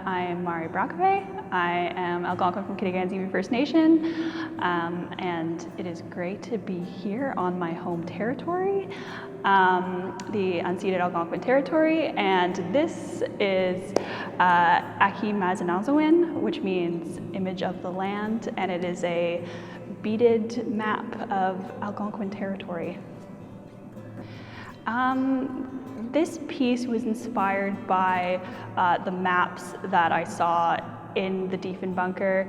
I'm Mairi Brascoupé. I am Algonquin from Akìmazinàzowin First Nation, and it is great to be here on my home territory, the unceded Algonquin territory, and this is Akìmazinàzowin, which means image of the land, and it is a beaded map of Algonquin territory. This piece was inspired by the maps that I saw in the Diefenbunker.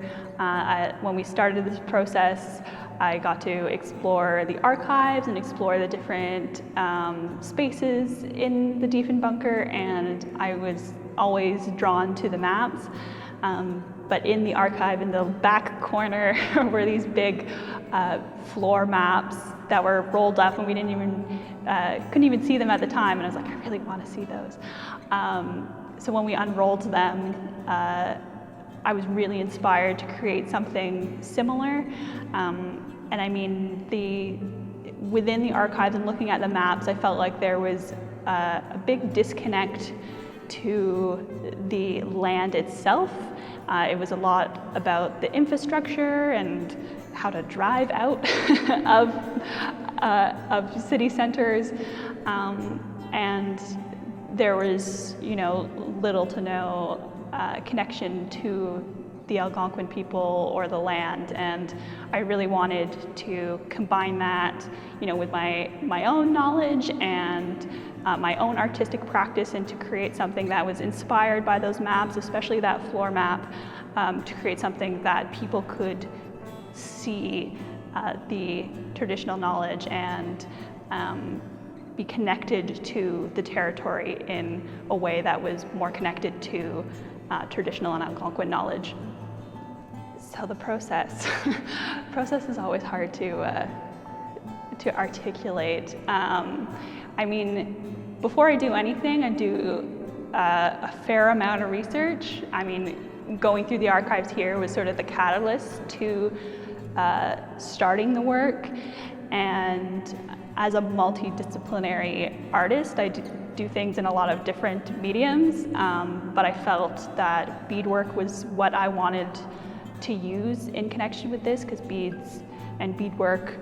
When we started this process, I got to explore the archives and explore the different spaces in the Diefenbunker, and I was always drawn to the maps. But in the archive, in the back corner, were these big floor maps that were rolled up, and we couldn't even see them at the time. And I was like, I really want to see those. So when we unrolled them, I was really inspired to create something similar. And I mean, within the archives and looking at the maps, I felt like there was a big disconnect to the land itself. It was a lot about the infrastructure and how to drive out of city centers, and there was, little to no connection to the Algonquin people or the land, and I really wanted to combine that, with my own knowledge and my own artistic practice, and to create something that was inspired by those maps, especially that floor map, to create something that people could see the traditional knowledge and be connected to the territory in a way that was more connected to traditional and Algonquin knowledge. So the process is always hard to articulate. I mean, before I do anything, I do a fair amount of research. I mean, going through the archives here was sort of the catalyst to starting the work. And as a multidisciplinary artist, I do things in a lot of different mediums, but I felt that beadwork was what I wanted to use in connection with this, because beads and beadwork,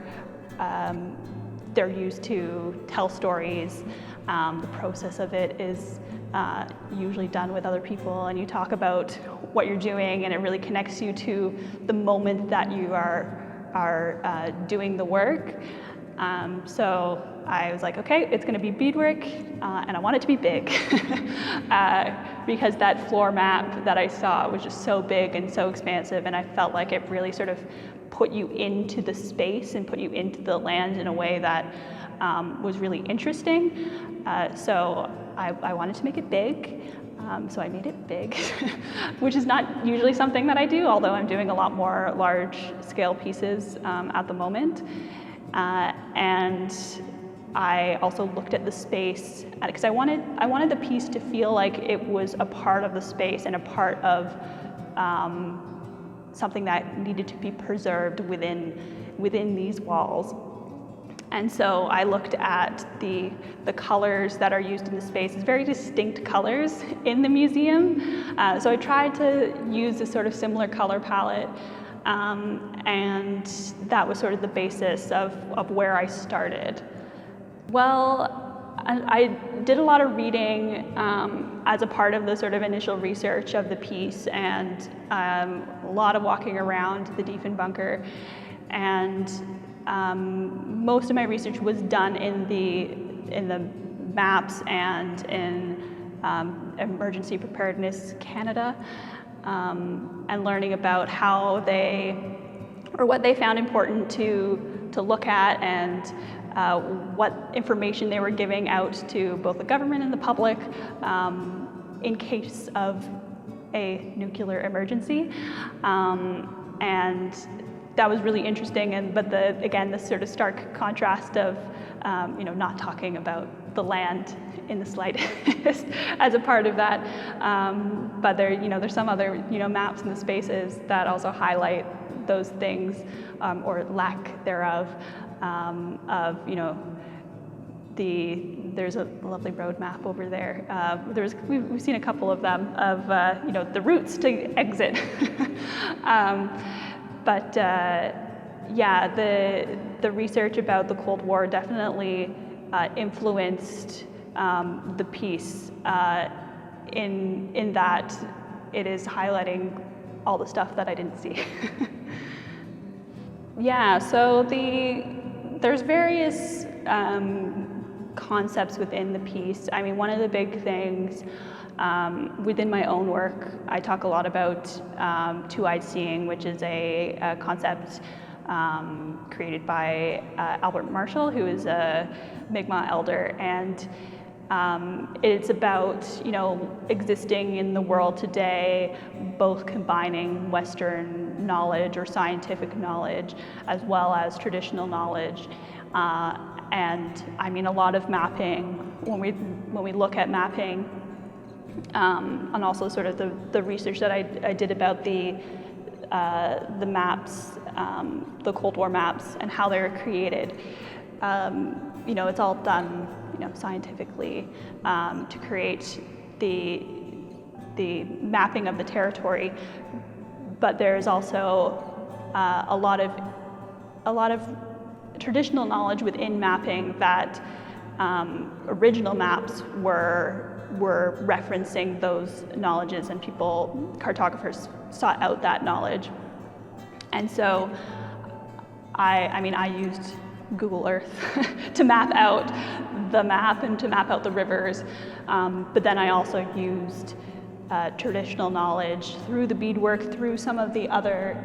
they're used to tell stories. The process of it is usually done with other people, and you talk about what you're doing, and it really connects you to the moment that you are doing the work. So I was like, okay, it's going to be beadwork, and I want it to be big, because that floor map that I saw was just so big and so expansive, and I felt like it really sort of put you into the space and put you into the land in a way that was really interesting. So I wanted to make it big, so I made it big, which is not usually something that I do, although I'm doing a lot more large-scale pieces at the moment. And I also looked at the space, because I wanted the piece to feel like it was a part of the space and a part of something that needed to be preserved within these walls. And so I looked at the colors that are used in the space. It's very distinct colors in the museum. So I tried to use a sort of similar color palette. And that was sort of the basis of where I started. Well, I did a lot of reading as a part of the sort of initial research of the piece, and a lot of walking around the Diefenbunker. And most of my research was done in the maps and in Emergency Preparedness Canada. And learning about what they found important to look at, and what information they were giving out to both the government and the public in case of a nuclear emergency. And that was really interesting. But again, this sort of stark contrast of not talking about the land in the slightest as a part of that. But there's some other maps in the spaces that also highlight those things, or lack thereof, of the there's a lovely road map over there. We've seen a couple of them of the routes to exit. Yeah, the research about the Cold War definitely influenced the piece in that it is highlighting all the stuff that I didn't see. Yeah, so there's various concepts within the piece. I mean, one of the big things within my own work, I talk a lot about two-eyed seeing, which is a concept created by Albert Marshall, who is a Mi'kmaq elder, and it's about existing in the world today, both combining Western knowledge or scientific knowledge as well as traditional knowledge. And I mean, a lot of mapping, when we look at mapping, and also sort of the research that I did about the maps, the Cold War maps, and how they were created. It's all done, scientifically to create the mapping of the territory. But there's also a lot of traditional knowledge within mapping that original maps were referencing those knowledges, and cartographers sought out that knowledge. And so I used Google Earth to map out the map and to map out the rivers, but then I also used traditional knowledge through the beadwork, through some of the other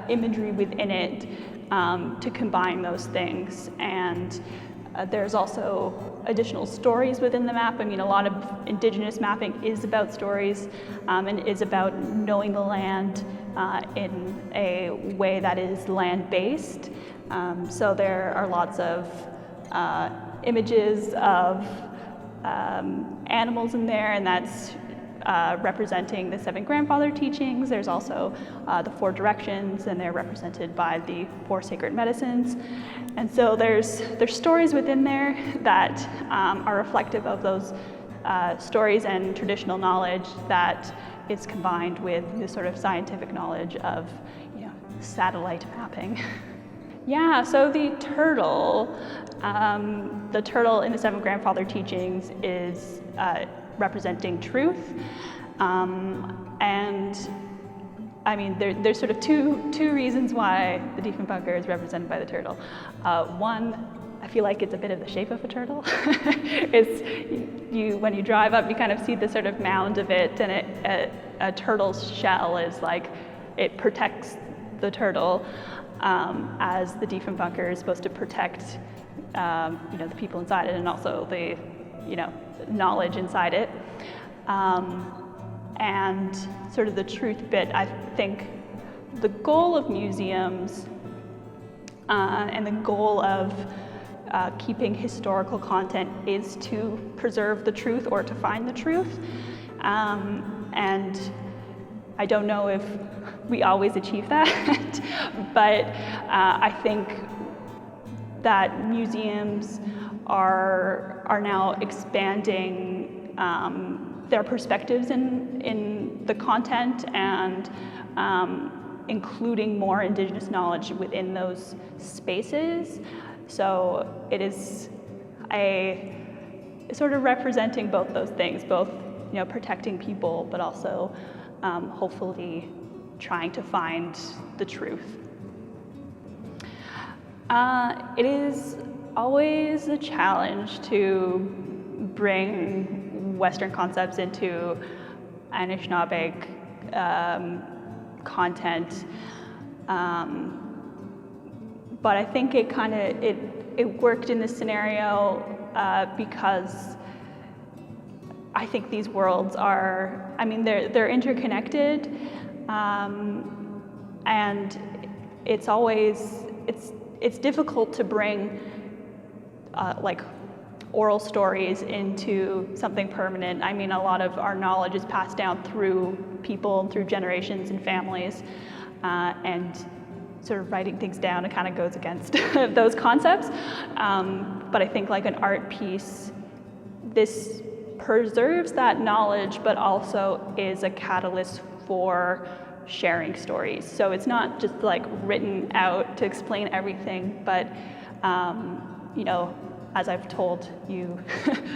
imagery within it, to combine those things. And there's also additional stories within the map. I mean, a lot of Indigenous mapping is about stories, and is about knowing the land in a way that is land-based. So there are lots of images of animals in there, and that's representing the 7 grandfather teachings. There's also the 4 directions, and they're represented by the 4 sacred medicines. And so there's stories within there that are reflective of those stories and traditional knowledge that is combined with the sort of scientific knowledge of satellite mapping. Yeah, so the turtle in the 7 grandfather teachings is representing truth, and I mean there's sort of two reasons why the Diefenbaker is represented by the turtle. One, I feel like it's a bit of the shape of a turtle. When you drive up, you kind of see the sort of mound of it, and a turtle's shell is like, it protects the turtle, as the Diefenbaker is supposed to protect the people inside it, and also the knowledge inside it. And sort of the truth bit, I think the goal of museums and the goal of keeping historical content is to preserve the truth or to find the truth. And I don't know if we always achieve that, but I think that museums are now expanding their perspectives in the content, and including more Indigenous knowledge within those spaces. So it is sort of representing both those things, both protecting people, but also hopefully trying to find the truth. It is always a challenge to bring Western concepts into Anishinaabeg content, but I think it worked in this scenario because I think these worlds are, they're interconnected, and it's difficult to bring like oral stories into something permanent. I mean, a lot of our knowledge is passed down through people and through generations and families, and sort of writing things down, it kind of goes against those concepts. But I think like an art piece this preserves that knowledge, but also is a catalyst for sharing stories. So it's not just like written out to explain everything, but you know, as I've told you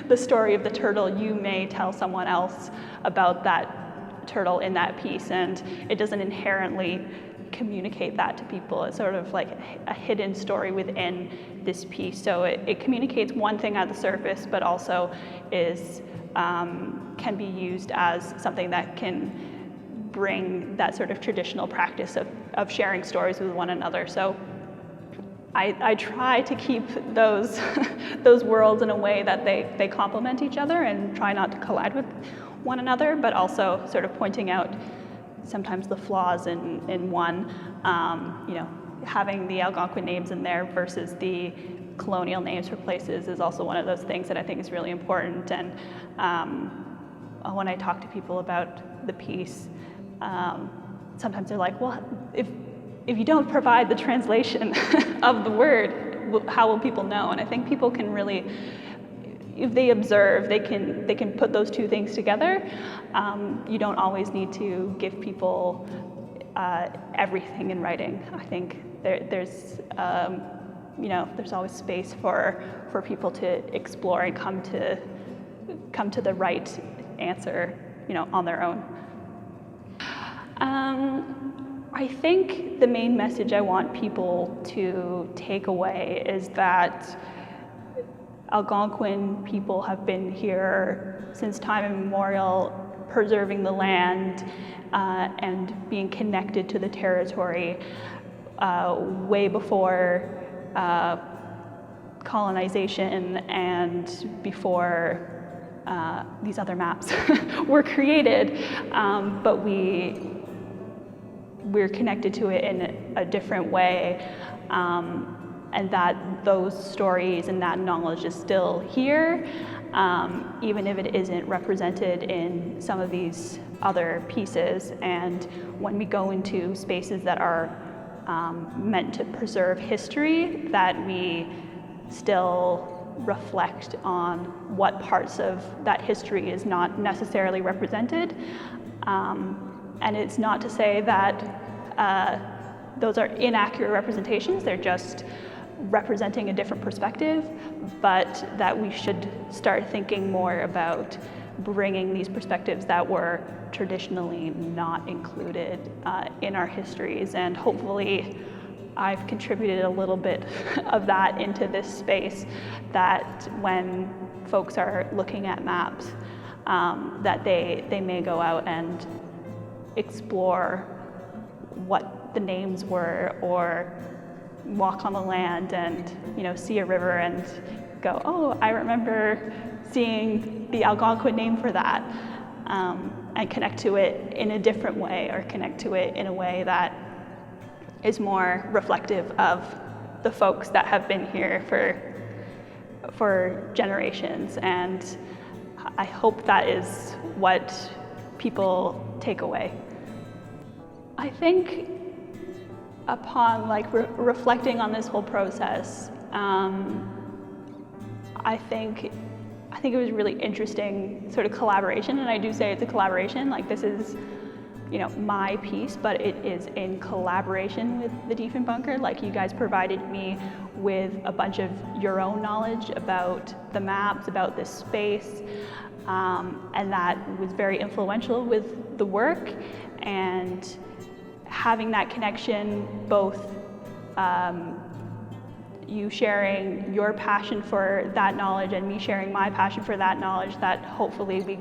the story of the turtle, you may tell someone else about that turtle in that piece, and it doesn't inherently communicate that to people. It's sort of like a hidden story within this piece. So it communicates one thing at the surface, but also is can be used as something that can bring that sort of traditional practice of sharing stories with one another. So I try to keep those those worlds in a way that they complement each other and try not to collide with one another, but also sort of pointing out sometimes the flaws in one. You know, having the Algonquin names in there versus the colonial names for places is also one of those things that I think is really important. And when I talk to people about the piece, sometimes they're like, well, if you don't provide the translation of the word, how will people know? And I think people can really, if they observe, they can put those two things together. You don't always need to give people everything in writing. I think there's you know, there's always space for people to explore and come to the right answer, you know, on their own. I think the main message I want people to take away is that Algonquin people have been here since time immemorial, preserving the land and being connected to the territory way before colonization and before these other maps were created, but we're connected to it in a different way, and that those stories and that knowledge is still here, even if it isn't represented in some of these other pieces. And when we go into spaces that are meant to preserve history, that we still reflect on what parts of that history is not necessarily represented. And it's not to say that those are inaccurate representations, they're just representing a different perspective, but that we should start thinking more about bringing these perspectives that were traditionally not included in our histories. And hopefully I've contributed a little bit of that into this space, that when folks are looking at maps, that they may go out and explore what the names were, or walk on the land and, you know, see a river and go, oh, I remember seeing the Algonquin name for that, and connect to it in a different way, or connect to it in a way that is more reflective of the folks that have been here for generations. And I hope that is what people take away. I think upon reflecting on this whole process, I think it was really interesting sort of collaboration, and I do say it's a collaboration. Like, this is, you know, my piece, but it is in collaboration with the Diefenbunker. Like, you guys provided me with a bunch of your own knowledge about the maps, about this space, and that was very influential with the work. And having that connection, both you sharing your passion for that knowledge and me sharing my passion for that knowledge, that hopefully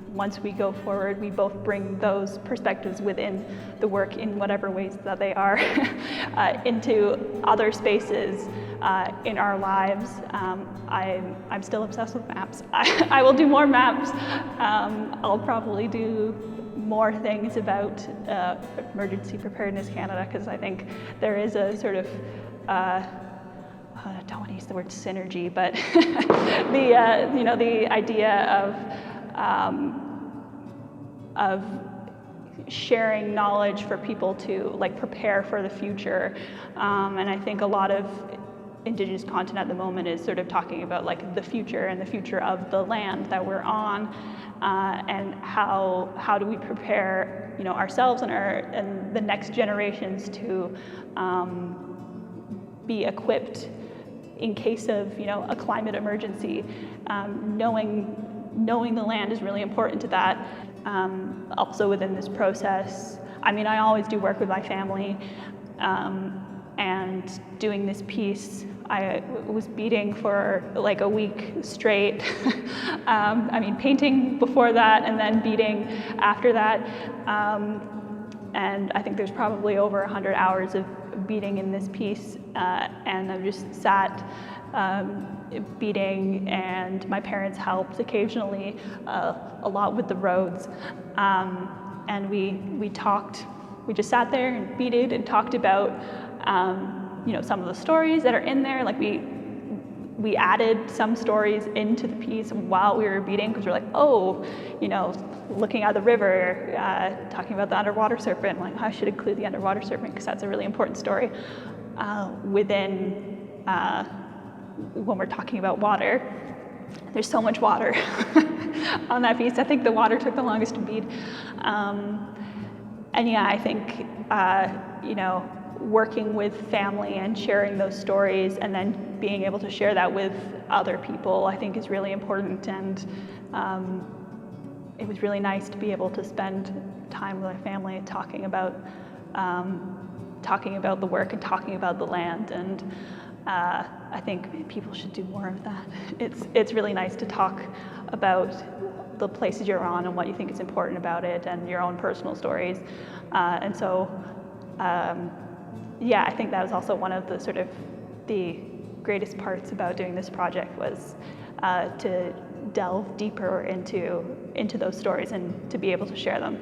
once we go forward, we both bring those perspectives within the work in whatever ways that they are into other spaces in our lives. I'm still obsessed with maps. I will do more maps. I'll probably do more things about Emergency Preparedness Canada, because I think there is a sort of I don't want to use the word synergy, but the idea of sharing knowledge for people to prepare for the future, and I think a lot of Indigenous content at the moment is sort of talking about like the future and the future of the land that we're on, and how do we prepare, you know, ourselves and the next generations to be equipped in case of, you know, a climate emergency. Knowing the land is really important to that. Also within this process, I mean, I always do work with my family, and doing this piece, I was beading for like a week straight. I mean, painting before that and then beading after that. And I think there's probably over 100 hours of beading in this piece, and I've just sat beading, and my parents helped occasionally a lot with the roads, and we talked. We just sat there and beaded and talked about you know, some of the stories that are in there. Like we added some stories into the piece while we were beading, because we're like, oh, you know, looking at the river, talking about the underwater serpent. Like, I should include the underwater serpent because that's a really important story within when we're talking about water. There's so much water on that piece. I think the water took the longest to bead. And yeah, I think, you know, working with family and sharing those stories and then being able to share that with other people, I think is really important. And it was really nice to be able to spend time with my family talking about the work and talking about the land. And I think people should do more of that. It's really nice to talk about the places you're on and what you think is important about it and your own personal stories. And so, yeah, I think that was also one of the sort of the greatest parts about doing this project, was to delve deeper into those stories and to be able to share them.